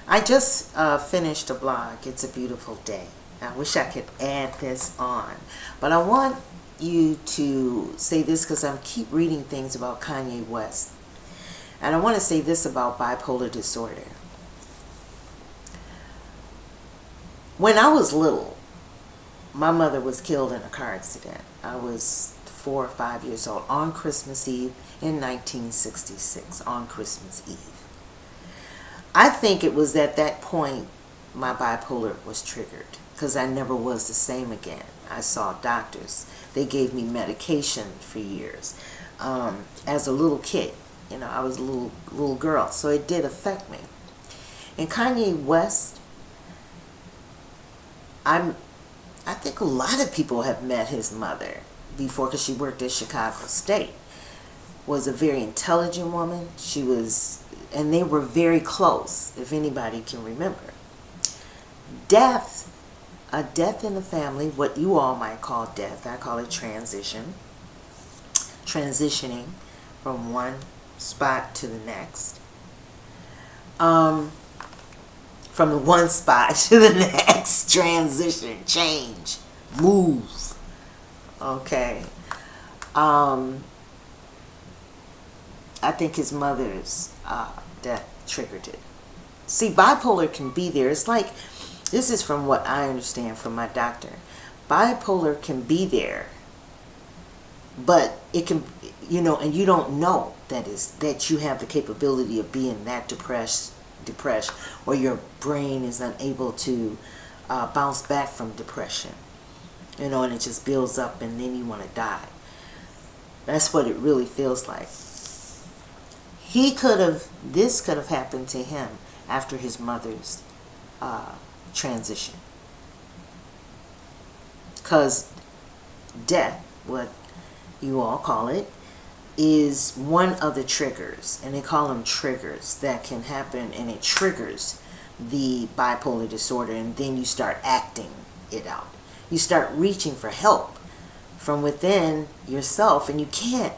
I just finished a blog. It's a beautiful day. I wish I could add this on, but I want you to say this because I keep reading things about Kanye West, and I want to say this about bipolar disorder. When I was little, my mother was killed in a car accident. I was 4 or 5 years old on Christmas Eve in 1966, on Christmas Eve. I think it was at that point my bipolar was triggered because I never was the same again. I saw doctors. They gave me medication for years. As a little kid, I was a little girl, so it did affect me. And Kanye West, I think a lot of people have met his mother before because she worked at Chicago State. Was a very intelligent woman. She was, and they were very close, if anybody can remember. A death in the family, what you all might call death, I call it transitioning from one spot to the next. From the one spot to the next, transition, change, move. Okay. I think his mother's death triggered it. See, bipolar can be there. It's like, this is from what I understand from my doctor. Bipolar can be there, but it can, and you don't know that you have the capability of being that depressed, or your brain is unable to bounce back from depression, and it just builds up and then you want to die. That's what it really feels like. This could have happened to him after his mother's transition. Because death, what you all call it, is one of the triggers, and they call them triggers that can happen, and it triggers the bipolar disorder, and then you start acting it out. You start reaching for help from within yourself, and you can't.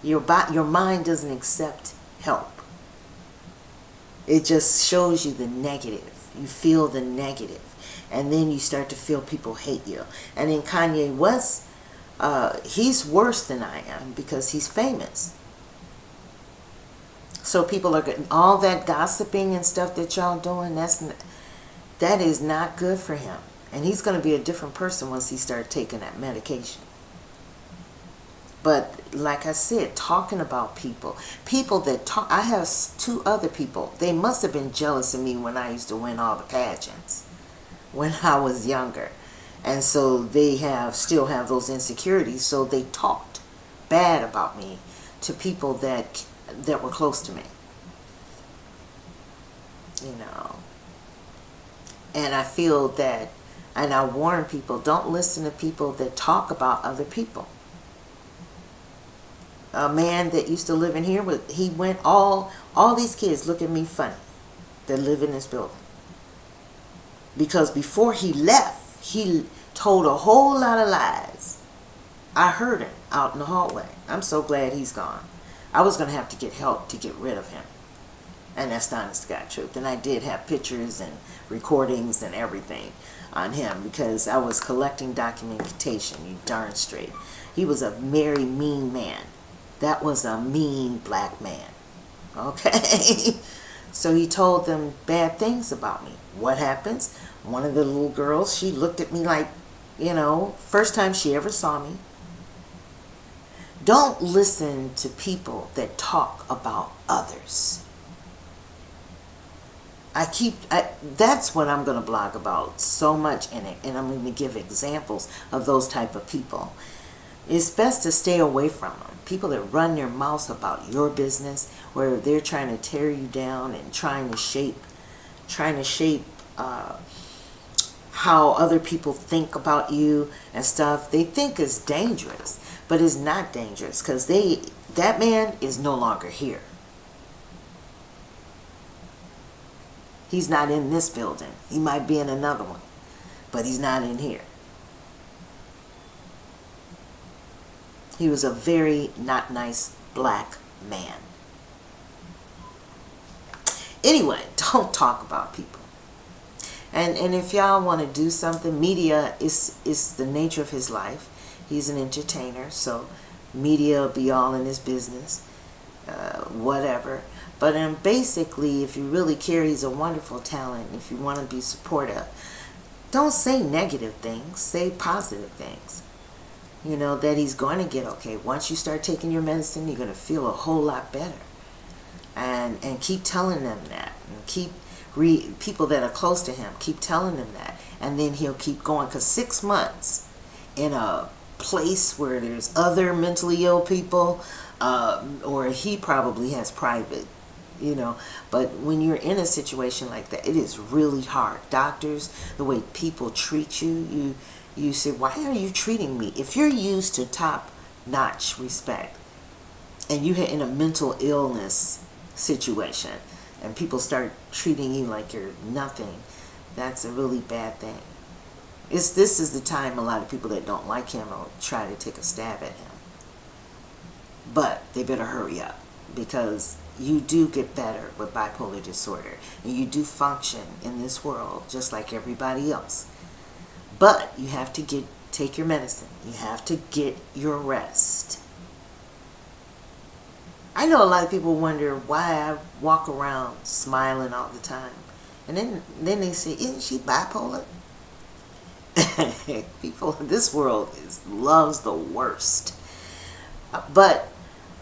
Your mind doesn't accept help. It just shows you the negative. You feel the negative, and then you start to feel people hate you. And in Kanye West, he's worse than I am because he's famous. So people are getting all that gossiping and stuff that y'all doing. That is not good for him. And he's going to be a different person once he starts taking that medication. But like I said, talking about people that talk, I have 2 other people. They must have been jealous of me when I used to win all the pageants when I was younger. And so they still have those insecurities. So they talked bad about me to people that were close to me. And I feel that, and I warn people, don't listen to people that talk about other people. A man that used to live in here, he went, all these kids look at me funny that live in this building. Because before he left, he told a whole lot of lies. I heard him out in the hallway. I'm so glad he's gone. I was going to have to get help to get rid of him. And that's the honest to God truth. And I did have pictures and recordings and everything on him because I was collecting documentation, you darn straight. He was a very mean man. That was a mean black man. Okay? So he told them bad things about me. What happens? One of the little girls, she looked at me like, first time she ever saw me. Don't listen to people that talk about others. That's what I'm going to blog about so much in it. And I'm going to give examples of those type of people. It's best to stay away from them. People that run their mouths about your business, where they're trying to tear you down and trying to shape how other people think about you and stuff. They think it's dangerous, but it's not dangerous because that man is no longer here. He's not in this building. He might be in another one, but he's not in here. He was a very not nice black man. Anyway, don't talk about people. And if y'all want to do something, media is the nature of his life. He's an entertainer, so media will be all in his business, whatever. But basically, if you really care, he's a wonderful talent. If you want to be supportive, don't say negative things. Say positive things. You know, that he's going to get okay. Once you start taking your medicine, you're going to feel a whole lot better. And keep telling them that. And keep people that are close to him, keep telling them that. And then he'll keep going. Because 6 months in a place where there's other mentally ill people, or he probably has private, you know. But when you're in a situation like that, it is really hard. Doctors, the way people treat you, you say, why are you treating me? If you're used to top-notch respect, and you're in a mental illness situation, and people start treating you like you're nothing, that's a really bad thing. This is the time a lot of people that don't like him will try to take a stab at him. But they better hurry up, because you do get better with bipolar disorder, and you do function in this world just like everybody else. But you have to take your medicine. You have to get your rest. I know a lot of people wonder why I walk around smiling all the time. And then they say, isn't she bipolar? People in this world loves the worst. But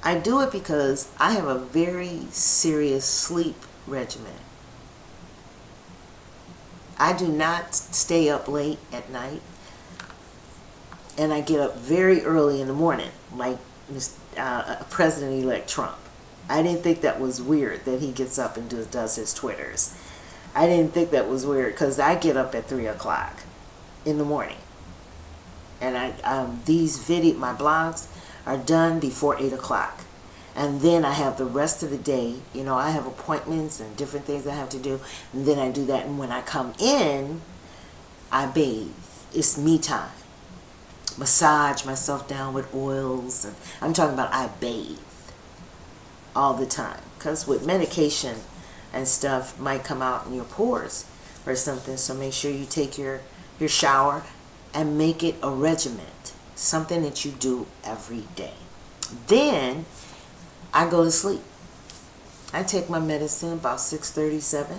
I do it because I have a very serious sleep regimen. I do not stay up late at night. And I get up very early in the morning, like President-elect Trump. I didn't think that was weird that he gets up and does his Twitters. I didn't think that was weird, because I get up at 3 o'clock in the morning. And my blogs are done before 8 o'clock. And then I have the rest of the day, you know, I have appointments and different things I have to do. And then I do that. And when I come in, I bathe. It's me time. Massage myself down with oils. And I'm talking about I bathe all the time. Because with medication and stuff might come out in your pores or something. So make sure you take your shower and make it a regiment. Something that you do every day. Then I go to sleep. I take my medicine about 6:37,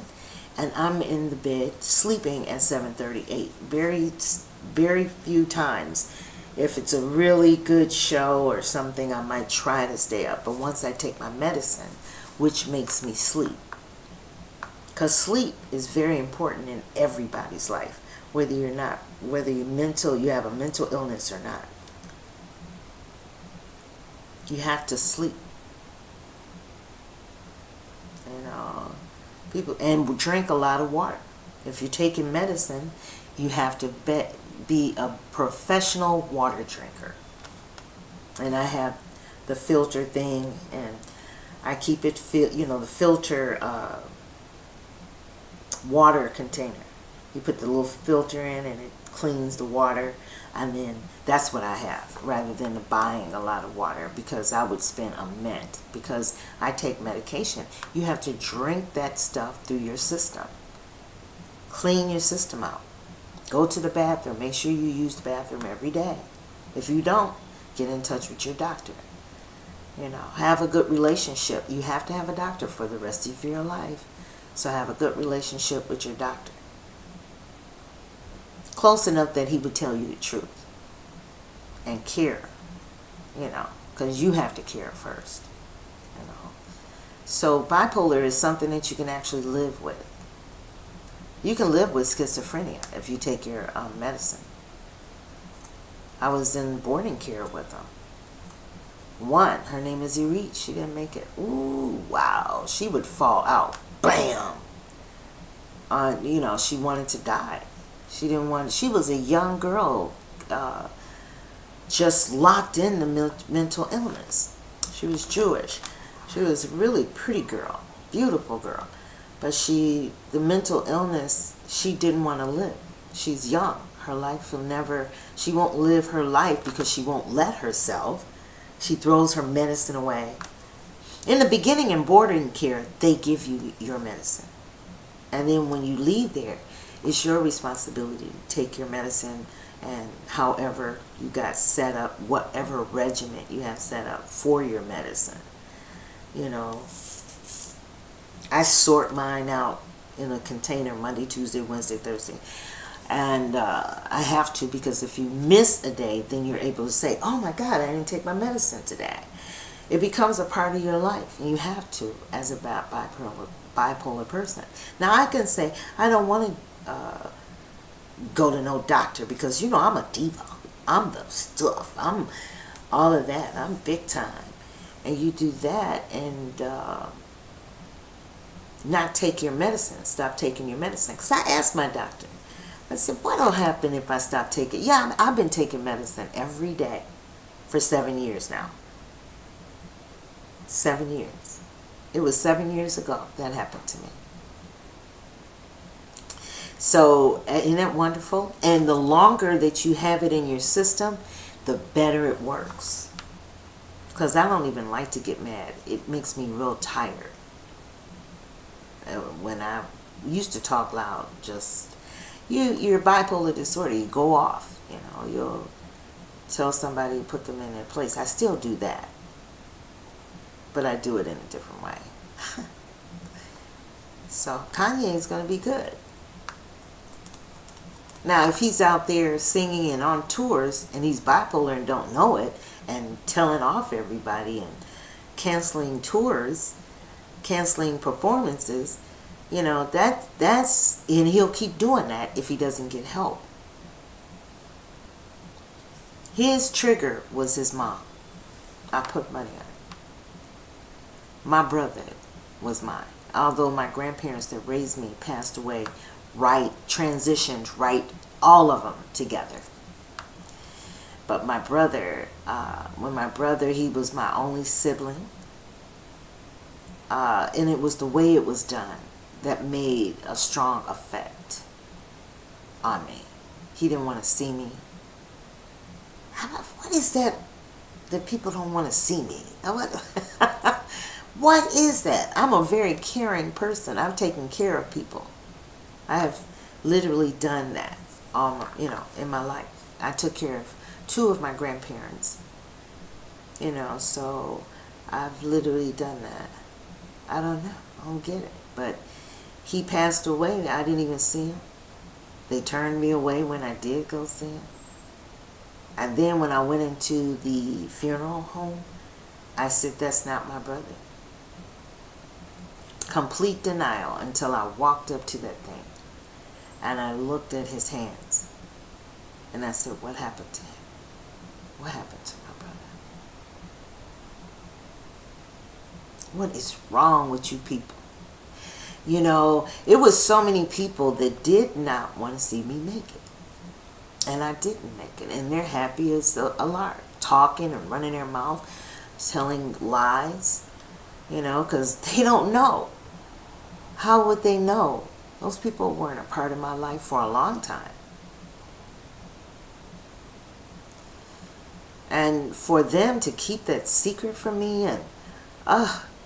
and I'm in the bed sleeping at 7:38. Very few times. If it's a really good show or something, I might try to stay up. But once I take my medicine, which makes me sleep, because sleep is very important in everybody's life, whether you have a mental illness or not. You have to sleep. And drink a lot of water. If you're taking medicine, you have to be a professional water drinker. And I have the filter thing, and I keep it the filter water container. You put the little filter in, and it cleans the water. And then that's what I have, rather than buying a lot of water, because I would spend a mint. Because I take medication, you have to drink that stuff through your system. Clean your system out. Go to the bathroom. Make sure you use the bathroom every day. If you don't, get in touch with your doctor. Have a good relationship. You have to have a doctor for the rest of your life. So have a good relationship with your doctor. Close enough that he would tell you the truth and care, because you have to care first. So bipolar is something that you can actually live with. You can live with schizophrenia if you take your medicine. I was in boarding care with them. One, her name is Irit. She didn't make it. Ooh, wow. She would fall out. Bam! She wanted to die. She was a young girl, just locked in the mental illness. She was Jewish. She was a really pretty girl, beautiful girl. But the mental illness, she didn't want to live. She's young. Her life she won't live her life because she won't let herself. She throws her medicine away. In the beginning, in boarding care, they give you your medicine. And then when you leave there, it's your responsibility to take your medicine, and however you got set up, whatever regiment you have set up for your medicine. You know, I sort mine out in a container Monday, Tuesday, Wednesday, Thursday. And I have to, because if you miss a day, then you're able to say, oh my God, I didn't take my medicine today. It becomes a part of your life, and you have to, as a bipolar person. Now I can say, I don't want to go to no doctor, because, you know, I'm a diva. I'm the stuff. I'm all of that. I'm big time. And you do that and not take your medicine, stop taking your medicine. Because I asked my doctor, I said, what'll happen if I stop taking? Yeah, I've been taking medicine every day for 7 years now. 7 years. It was 7 years ago that happened to me. So, isn't that wonderful? And the longer that you have it in your system, the better it works. Because I don't even like to get mad. It makes me real tired. When I used to talk loud, just, you're bipolar disorder, you go off. You know, you'll tell somebody to put them in their place. I still do that. But I do it in a different way. So, Kanye is going to be good. Now, if he's out there singing and on tours, and he's bipolar and don't know it, and telling off everybody and canceling tours, canceling performances, you know, that's, and he'll keep doing that if he doesn't get help. His trigger was his mom. I put money on it. My brother was mine. Although my grandparents that raised me passed away, transitioned right, all of them together. But my brother, he was my only sibling. And it was the way it was done that made a strong effect on me. He didn't want to see me. What is that people don't want to see me? What is that? I'm a very caring person. I've taken care of people. I have literally done that, in my life. I took care of 2 of my grandparents, so I've literally done that. I don't know. I don't get it. But he passed away. I didn't even see him. They turned me away when I did go see him. And then when I went into the funeral home, I said, that's not my brother. Complete denial until I walked up to that thing. And I looked at his hands. And I said, what happened to him? What happened to my brother? What is wrong with you people? It was so many people that did not want to see me make it. And I didn't make it. And they're happy as a lark, talking and running their mouth, telling lies, because they don't know. How would they know? Those people weren't a part of my life for a long time. And for them to keep that secret from me, and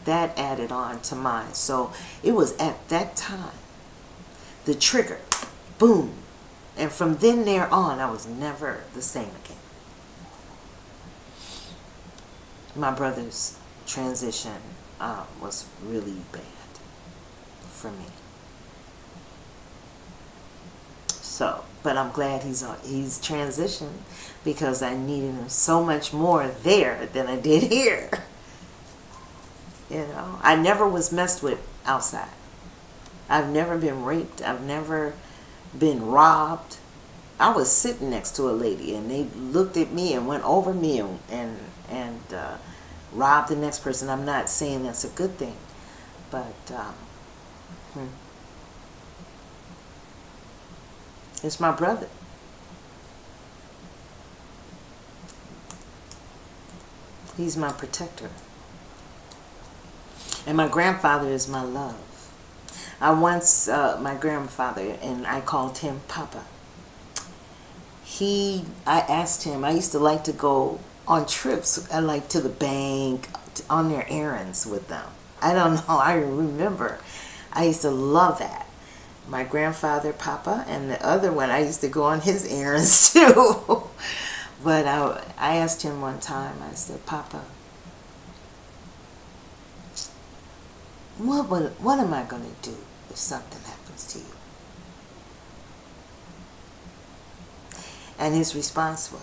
that added on to mine. So it was at that time, the trigger, boom. And from then there on, I was never the same again. My brother's transition was really bad for me. So, but I'm glad he's transitioned, because I needed him so much more there than I did here. I never was messed with outside. I've never been raped. I've never been robbed. I was sitting next to a lady, and they looked at me and went over me and robbed the next person. I'm not saying that's a good thing, but it's my brother. He's my protector. And my grandfather is my love. My grandfather, and I called him Papa. I asked him, I used to like to go on trips, to the bank, on their errands with them. I don't know. I remember. I used to love that. My grandfather, Papa, and the other one, I used to go on his errands too. But I asked him one time, I said, Papa, what am I going to do if something happens to you? And his response was,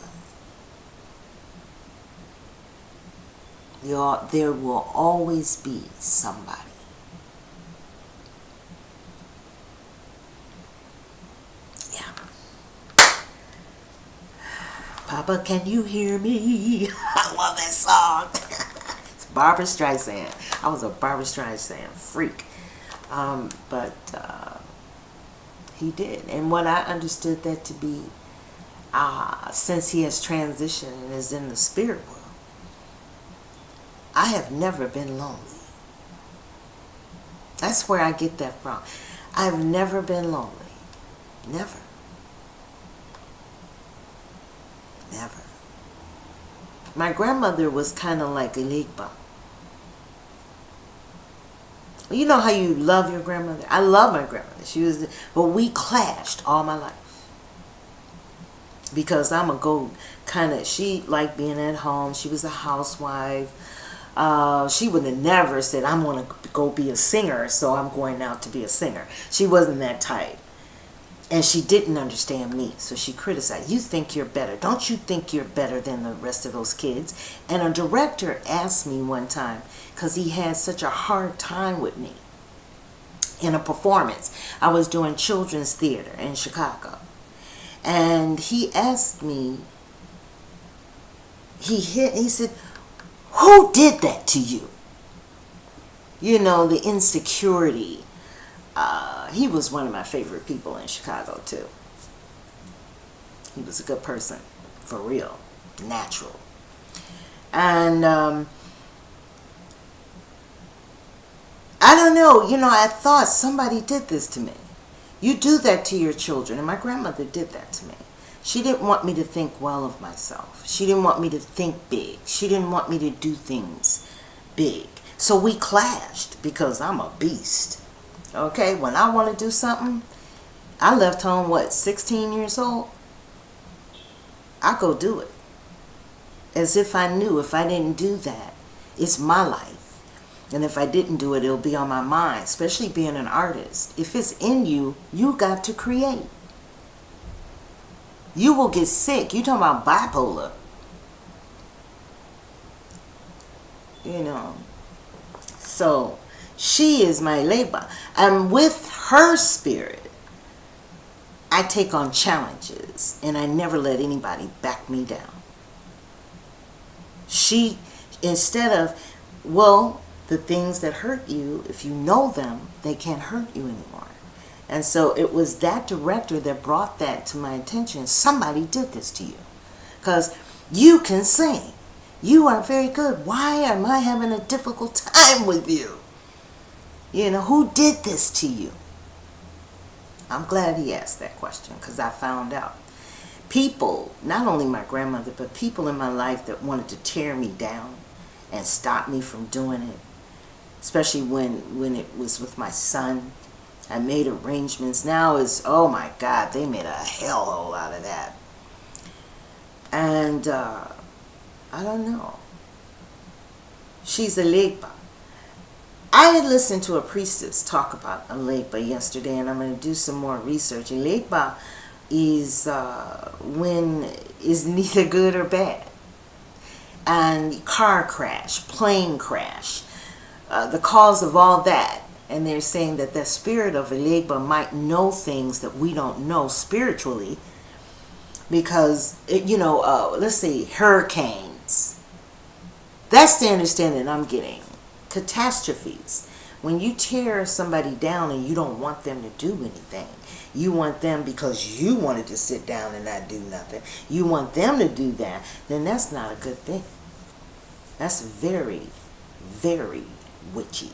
there will always be somebody. Yeah. Papa, can you hear me? I love that song. It's Barbra Streisand. I was a Barbra Streisand freak. But he did. And what I understood that to be, since he has transitioned and is in the spirit world, I have never been lonely. That's where I get that from. I've never been lonely. Never. Never. My grandmother was kind of like Eligba. You know how you love your grandmother? I love my grandmother. But we clashed all my life. Because I'm a she liked being at home. She was a housewife. She would have never said, I'm going to go be a singer, so I'm going out to be a singer. She wasn't that type. And she didn't understand me, so she criticized. You think you're better. Don't you think you're better than the rest of those kids? And a director asked me one time, because he had such a hard time with me in a performance. I was doing children's theater in Chicago. And he asked me, he said, who did that to you? You know, the insecurity. He was one of my favorite people in Chicago, too. He was a good person, for real, natural. And I don't know, I thought somebody did this to me. You do that to your children, and my grandmother did that to me. She didn't want me to think well of myself. She didn't want me to think big. She didn't want me to do things big. So we clashed because I'm a beast. Okay, when I want to do something, I left home, 16 years old? I go do it. As if I knew if I didn't do that, it's my life. And if I didn't do it, it'll be on my mind, especially being an artist. If it's in you, you got to create. You will get sick. You talking about bipolar. So she is my labor. And with her spirit, I take on challenges. And I never let anybody back me down. She, instead of, the things that hurt you, if you know them, they can't hurt you anymore. And so it was that director that brought that to my attention. Somebody did this to you. Because you can sing. You are very good. Why am I having a difficult time with you? Who did this to you? I'm glad he asked that question, because I found out. People, not only my grandmother, but people in my life that wanted to tear me down and stop me from doing it. Especially when it was with my son. I made arrangements. Now oh my God, they made a hellhole out of that. And I don't know. She's a Legba. I had listened to a priestess talk about a Legba yesterday, and I'm going to do some more research. A Legba is is neither good or bad. And car crash, plane crash, the cause of all that. And they're saying that the spirit of Eligba might know things that we don't know spiritually. Because, let's say hurricanes. That's the understanding I'm getting. Catastrophes. When you tear somebody down and you don't want them to do anything. You want them because you wanted to sit down and not do nothing. You want them to do that. Then that's not a good thing. That's very, very witchy.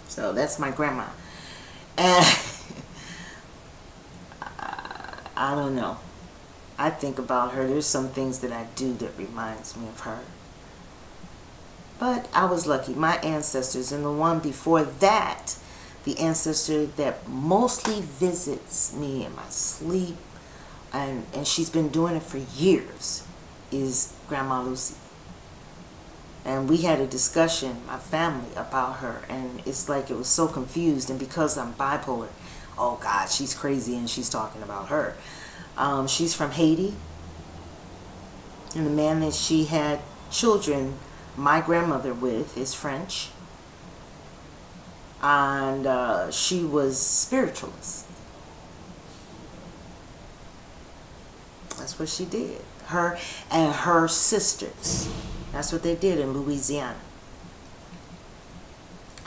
So that's my grandma. And I don't know. I think about her. There's some things that I do that reminds me of her. But I was lucky. My ancestors, and the one before that, the ancestor that mostly visits me in my sleep, and she's been doing it for years, is Grandma Lucy. And we had a discussion, my family, about her, and it's like it was so confused. And because I'm bipolar, oh God, she's crazy, and she's talking about her. She's from Haiti, and the man that she had children, my grandmother, with is French, and she was spiritualist. That's what she did. Her and her sisters. That's what they did in Louisiana.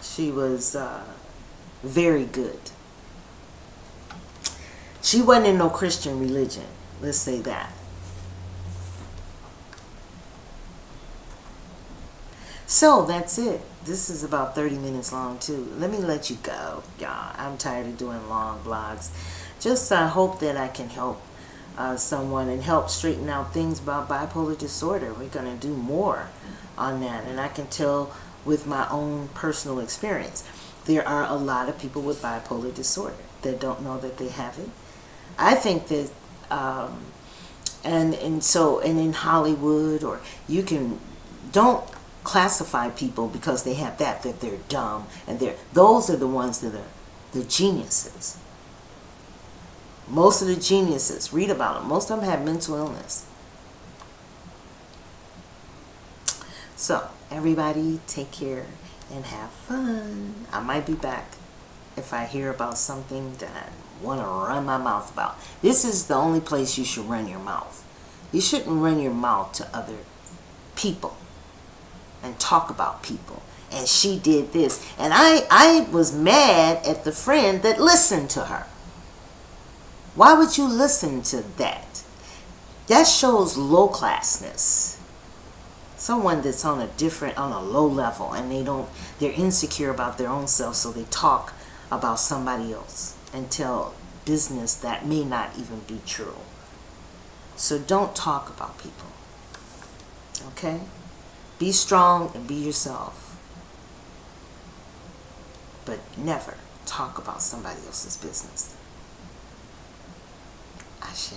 She was very good. She wasn't in no Christian religion. Let's say that. So that's it. This is about 30 minutes long too. Let me let you go, y'all. I'm tired of doing long vlogs. Just hope that I can help someone and help straighten out things about bipolar disorder. We're going to do more on that, and I can tell with my own personal experience. There are a lot of people with bipolar disorder that don't know that they have it. I think that and in Hollywood, or you can, don't classify people because they have that they're dumb, and those are the ones that are the geniuses. Most of the geniuses, read about them, most of them have mental illness. So everybody take care and have fun. I might be back if I hear about something that I want to run my mouth about. This is the only place you should run your mouth. You shouldn't run your mouth to other people and talk about people. And she did this. And I was mad at the friend that listened to her. Why would you listen to that? That shows low classness. Someone that's on a low level, and they're insecure about their own self, so they talk about somebody else and tell business that may not even be true. So don't talk about people. Okay? Be strong and be yourself. But never talk about somebody else's business. Ashe.